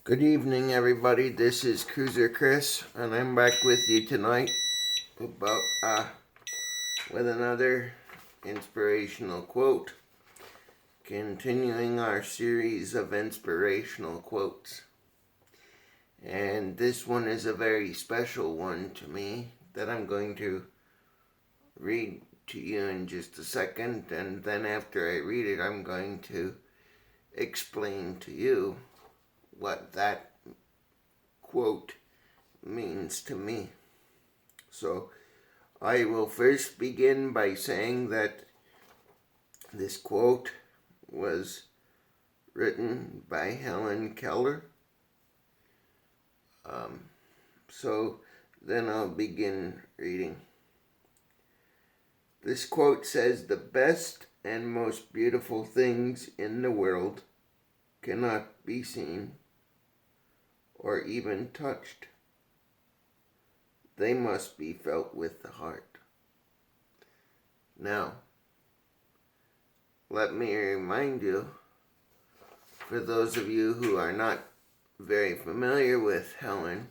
Good evening, everybody. This is Cruiser Chris, and I'm back with you tonight with another inspirational quote, continuing our series of inspirational quotes. And this one is a very special one to me that I'm going to read to you in just a second, and then after I read it, I'm going to explain to you what that quote means to me. So I will first begin by saying that this quote was written by Helen Keller. So then I'll begin reading. This quote says, "The best and most beautiful things in the world cannot be seen or even touched. They must be felt with the heart." Now, let me remind you, for those of you who are not very familiar with Helen,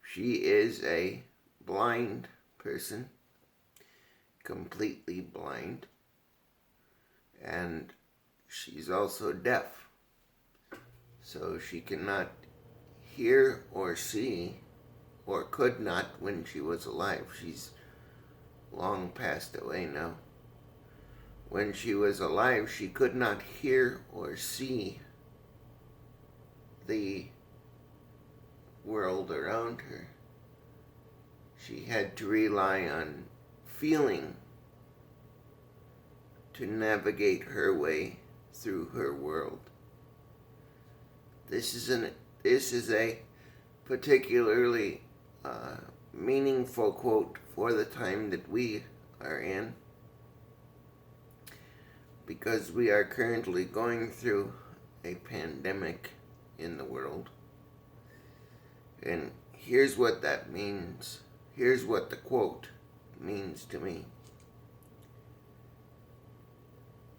she is a blind person, completely blind, and she's also deaf. So she cannot hear or see, or could not when she was alive. She's long passed away now. When she was alive, she could not hear or see the world around her. She had to rely on feeling to navigate her way through her world. This is a particularly meaningful quote for the time that we are in, because we are currently going through a pandemic in the world. And here's what that means. Here's what the quote means to me.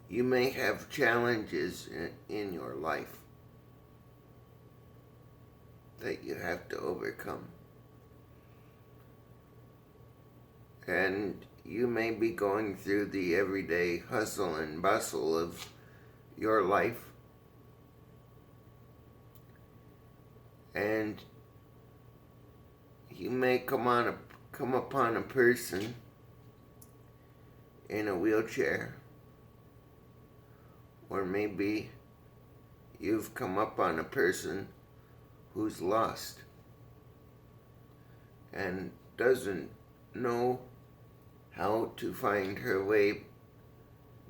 You may have challenges in your life that you have to overcome. And you may be going through the everyday hustle and bustle of your life. And you may come upon a person in a wheelchair, or maybe you've come upon a person who's lost and doesn't know how to find her way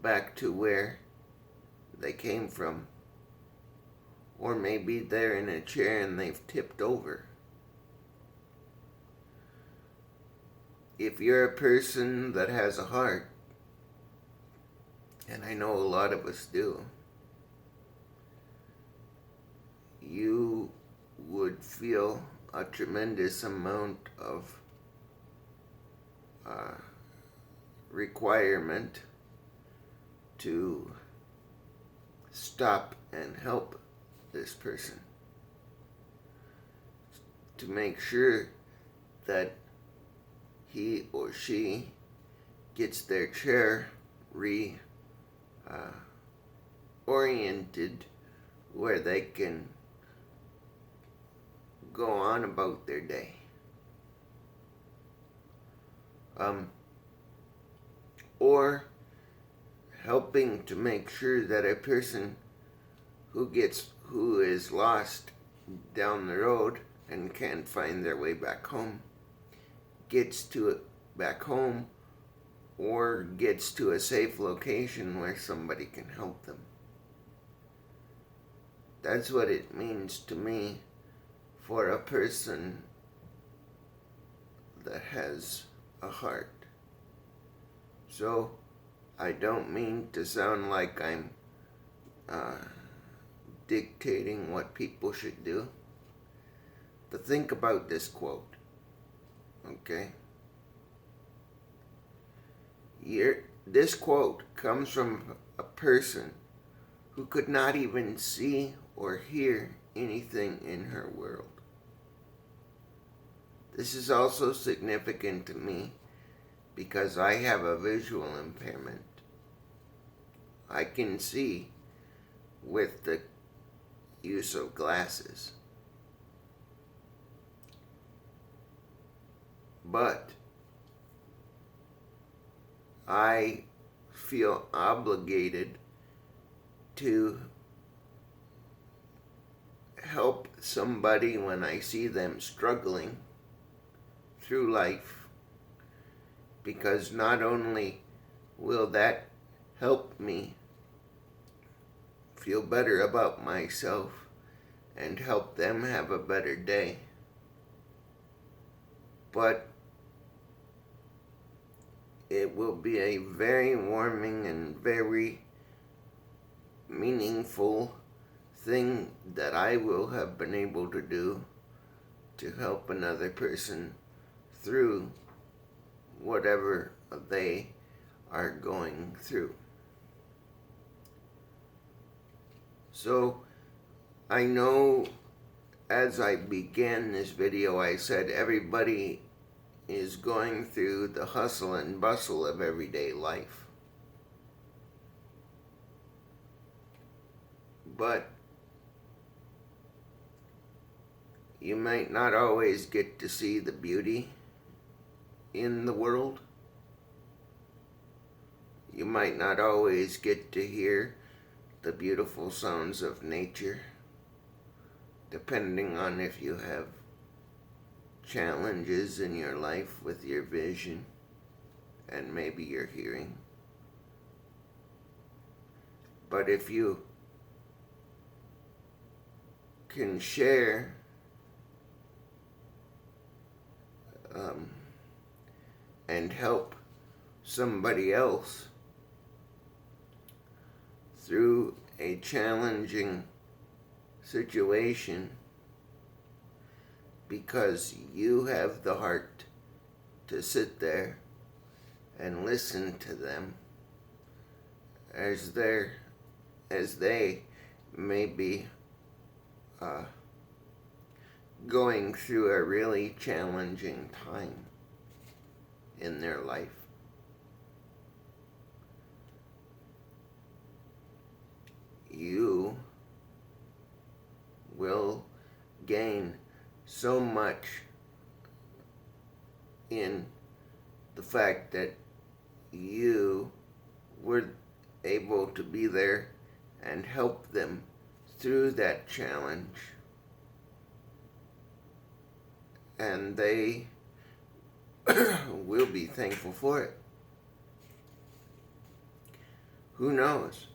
back to where they came from. Or maybe they're in a chair and they've tipped over. If you're a person that has a heart, and I know a lot of us do, you would feel a tremendous amount of requirement to stop and help this person, to make sure that he or she gets their chair oriented where they can go on about their day. Or helping to make sure that a person who is lost down the road and can't find their way back home gets to it back home, or gets to a safe location where somebody can help them. That's what it means to me for a person that has a heart. So I don't mean to sound like I'm dictating what people should do, but think about this quote, okay? This quote comes from a person who could not even see or hear anything in her world. This is also significant to me because I have a visual impairment. I can see with the use of glasses. But I feel obligated to help somebody when I see them struggling through life, because not only will that help me feel better about myself and help them have a better day, but it will be a very warming and very meaningful thing that I will have been able to do to help another person through whatever they are going through. So I know as I began this video, I said everybody is going through the hustle and bustle of everyday life. But you might not always get to see the beauty in the world. You might not always get to hear the beautiful sounds of nature, depending on if you have challenges in your life with your vision and maybe your hearing. But if you can share and help somebody else through a challenging situation because you have the heart to sit there and listen to them as they may be going through a really challenging time in their life. You will gain so much in the fact that you were able to be there and help them through that challenge, and they will be thankful for it. Who knows?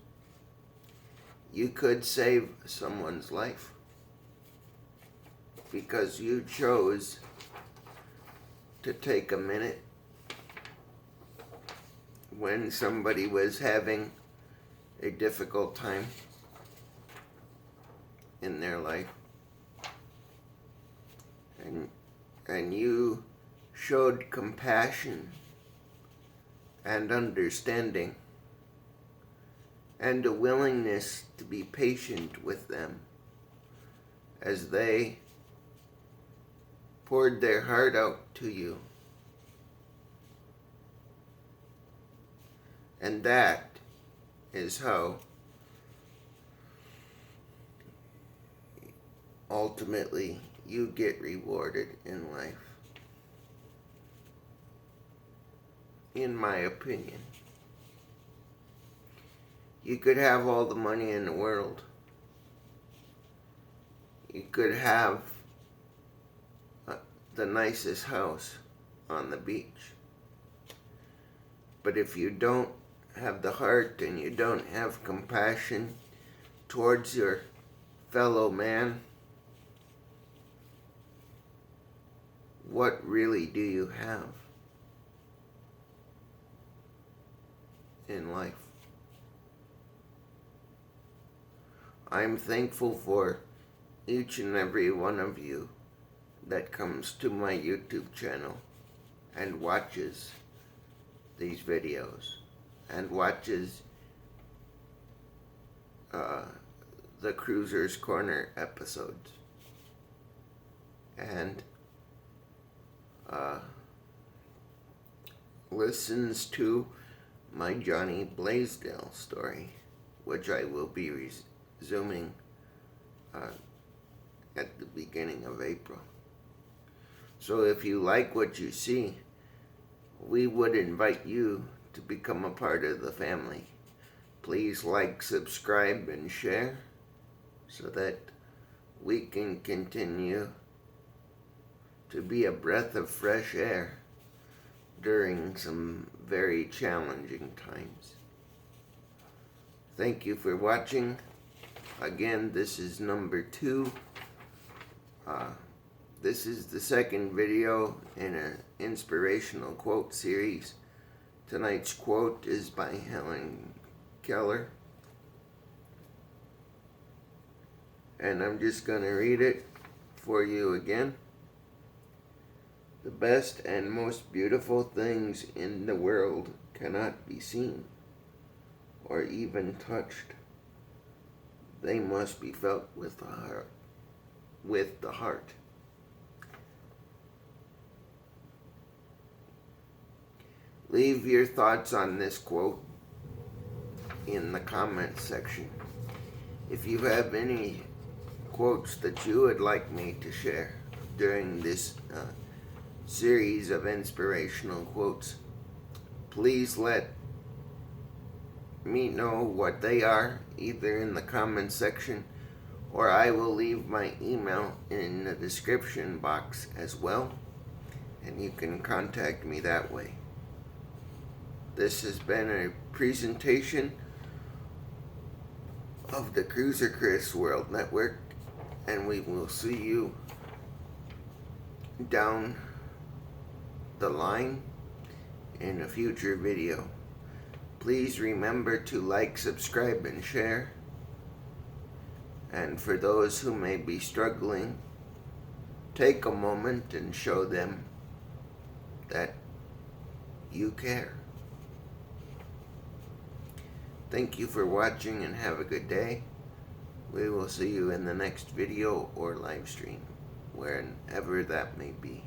You could save someone's life because you chose to take a minute when somebody was having a difficult time in their life, and you showed compassion and understanding and a willingness to be patient with them as they poured their heart out to you. And that is how ultimately you get rewarded in life, in my opinion. You could have all the money in the world. You could have the nicest house on the beach. But if you don't have the heart and you don't have compassion towards your fellow man, what really do you have in life? I'm thankful for each and every one of you that comes to my YouTube channel and watches these videos and watches the Cruiser's Corner episodes. And listens to my Johnny Blaisdell story, which I will be resuming at the beginning of April. So if you like what you see, we would invite you to become a part of the family. Please like, subscribe, and share so that we can continue to be a breath of fresh air during some very challenging times. Thank you for watching. Again, this is number 2. This is the second video in an inspirational quote series. Tonight's quote is by Helen Keller. And I'm just going to read it for you again. The best and most beautiful things in the world cannot be seen or even touched. They must be felt with the heart. Leave your thoughts on this quote in the comments section. If you have any quotes that you would like me to share during this series of inspirational quotes, please let me know what they are, either in the comments section, or I will leave my email in the description box as well, and you can contact me that way. This has been a presentation of the Cruiser Chris World Network, and we will see you down the line in a future video. Please remember to like, subscribe, and share. And for those who may be struggling, take a moment and show them that you care. Thank you for watching and have a good day. We will see you in the next video or live stream, wherever that may be.